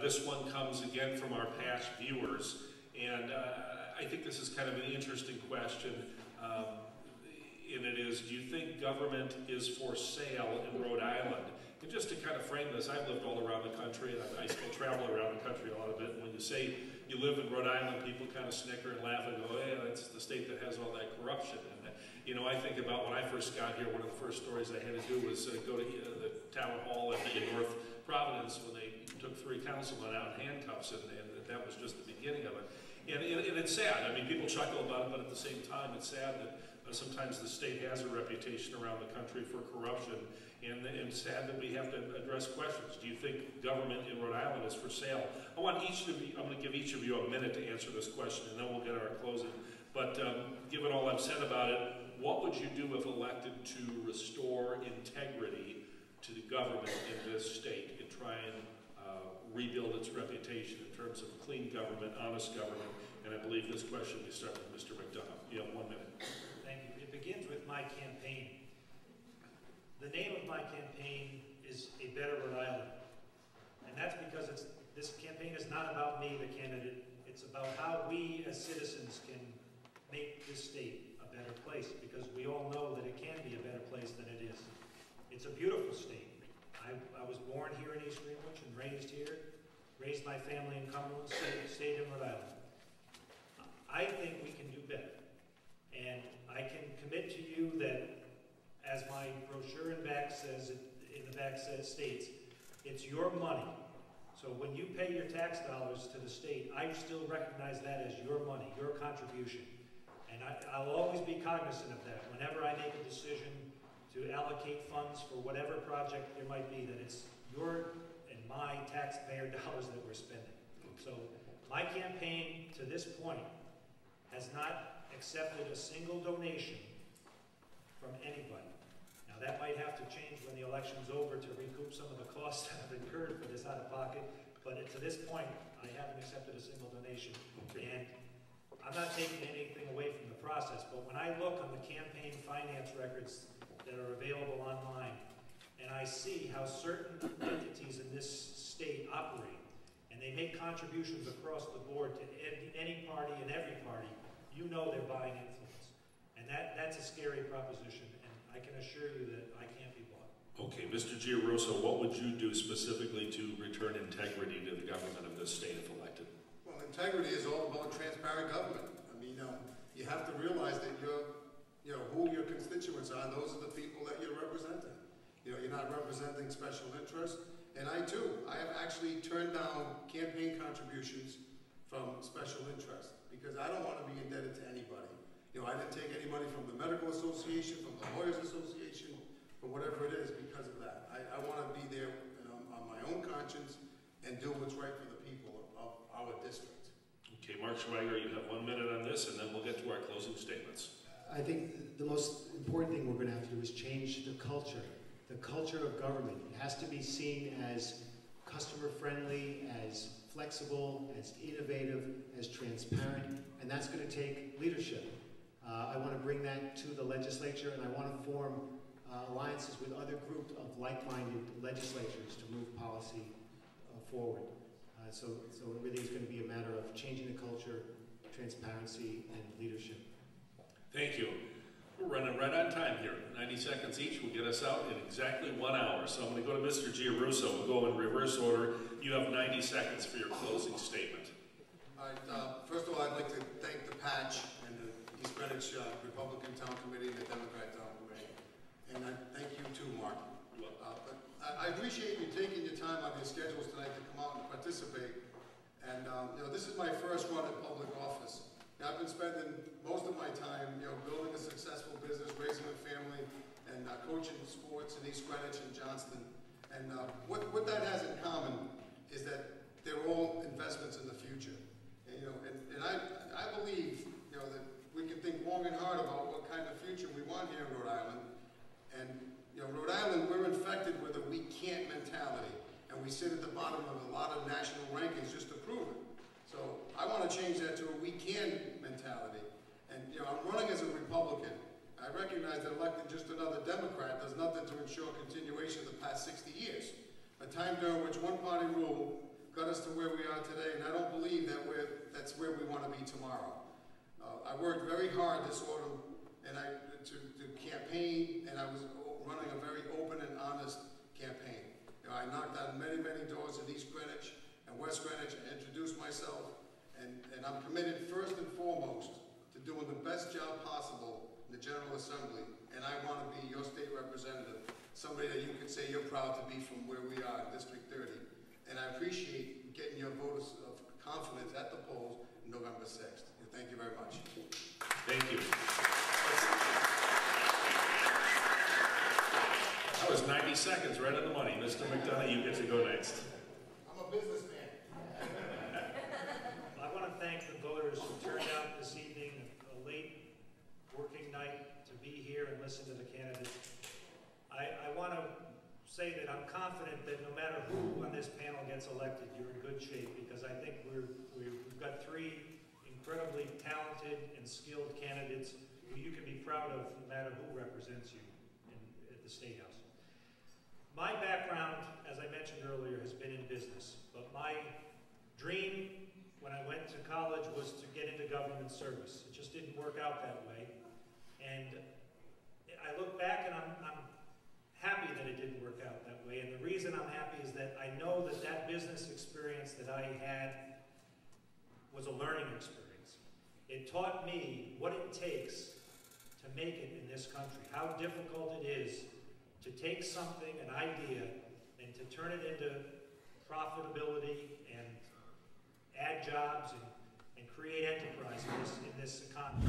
This one comes again from our past viewers, and I think this is kind of an interesting question, and it is, do you think government is for sale in Rhode Island? And just to kind of frame this, I've lived all around the country, and I still travel around the country a lot of it, and when you say you live in Rhode Island, people kind of snicker and laugh and go, yeah, that's the state that has all that corruption. And, you know, I think about when I first got here, one of the first stories I had to do was go to the town hall in North Providence when they took 3 councilmen out in handcuffs, and that was just the beginning of it. And it's sad. I mean, people chuckle about it, but at the same time, it's sad that sometimes the state has a reputation around the country for corruption, and it's sad that we have to address questions. Do you think government in Rhode Island is for sale? I'm going to give each of you a minute to answer this question, and then we'll get our closing. But given all I've said about it, what would you do if elected to restore integrity to the government in this state and try and rebuild its reputation in terms of clean government, honest government? And I believe this question we start with Mr. McDonough. You have 1 minute. Thank you. It begins with my campaign. The name of my campaign is A Better Rhode Island. And that's because this campaign is not about me, the candidate. It's about how we as citizens can make this state a better place, because we all know that it can be a better place than it is. It's a beautiful state. I was born here in East Greenwich and raised here, raised my family in Cumberland, stayed in Rhode Island. I think we can do better. And I can commit to you that, as my brochure in the back states, it's your money. So when you pay your tax dollars to the state, I still recognize that as your money, your contribution. And I'll always be cognizant of that. Whenever I make a decision to allocate funds for whatever project there might be, that it's your and my taxpayer dollars that we're spending. So my campaign to this point has not accepted a single donation from anybody. Now that might have to change when the election's over to recoup some of the costs that have incurred for this out of pocket, but to this point, I haven't accepted a single donation. And I'm not taking anything away from the process, but when I look on the campaign finance records that are available online, and I see how certain entities in this state operate, and they make contributions across the board to any party and every party, you know they're buying influence. And that's a scary proposition, and I can assure you that I can't be bought. Okay, Mr. Giarrusso, what would you do specifically to return integrity to the government of this state if elected? Well, integrity is all about transparent government. I mean, you have to realize that who your constituents are. Those are the people that you're representing. You're not representing special interests. And I have actually turned down campaign contributions from special interests because I don't want to be indebted to anybody. I didn't take any money from the Medical Association, from the Lawyers Association, from whatever it is because of that. I want to be there on my own conscience and do what's right for the people of our district. Okay, Mark Schwager, you have 1 minute on this, and then we'll get to our closing statements. I think the most important thing we're going to have to do is change the culture of government. It has to be seen as customer-friendly, as flexible, as innovative, as transparent, and that's going to take leadership. I want to bring that to the legislature, and I want to form alliances with other groups of like-minded legislatures to move policy forward. So it really is going to be a matter of changing the culture, transparency, and leadership. Thank you. We're running right on time here. 90 seconds each will get us out in exactly 1 hour. So I'm going to go to Mr. Giarrusso. We'll go in reverse order. You have 90 seconds for your closing statement. All right. First of all, I'd like to thank the Patch and the East Greenwich Republican Town Committee and the Democrat Town Committee. And I thank you too, Mark. But I appreciate you taking your time on your schedules tonight to come out and participate. And this is my first run at public office. I've been spending most of my time, building a successful business, raising a family, and coaching sports in East Greenwich and Johnston. And what that has in common is that they're all investments in the future. And I believe, that we can think long and hard about what kind of future we want here in Rhode Island. And Rhode Island, we're infected with a we can't mentality, and we sit at the bottom of a lot of national rankings just to prove it. So I want to change that to a we can mentality. And I'm running as a Republican. I recognize that electing just another Democrat does nothing to ensure continuation of the past 60 years. A time during which one-party rule got us to where we are today, and I don't believe that that's where we want to be tomorrow. I worked very hard this autumn and to campaign, and I was running a very open and honest campaign. You know, I knocked on many, many doors in East Greenwich and West Greenwich and introduced myself, and I'm committed first and foremost to doing the best job possible in the General Assembly, and I want to be your state representative, somebody that you can say you're proud to be from where we are in District 30. And I appreciate getting your vote of confidence at the polls November 6th. And thank you very much. Thank you. That was 90 seconds, right on the money. Mr. McDonough, you get to go next. I'm a businessman. I want to thank the voters who turned out this evening, a late working night, to be here and listen to the candidates. I want to say that I'm confident that no matter who on this panel gets elected, you're in good shape, because I think we've got three incredibly talented and skilled candidates who you can be proud of no matter who represents you at the State House. My background, as I mentioned earlier, has been in business, but my dream when I went to college was to get into government service. It just didn't work out that way, and I look back and I'm happy that it didn't work out that way, and the reason I'm happy is that I know that that business experience that I had was a learning experience. It taught me what it takes to make it in this country, how difficult it is to take something, an idea, and to turn it into profitability and add jobs and create enterprise in this economy.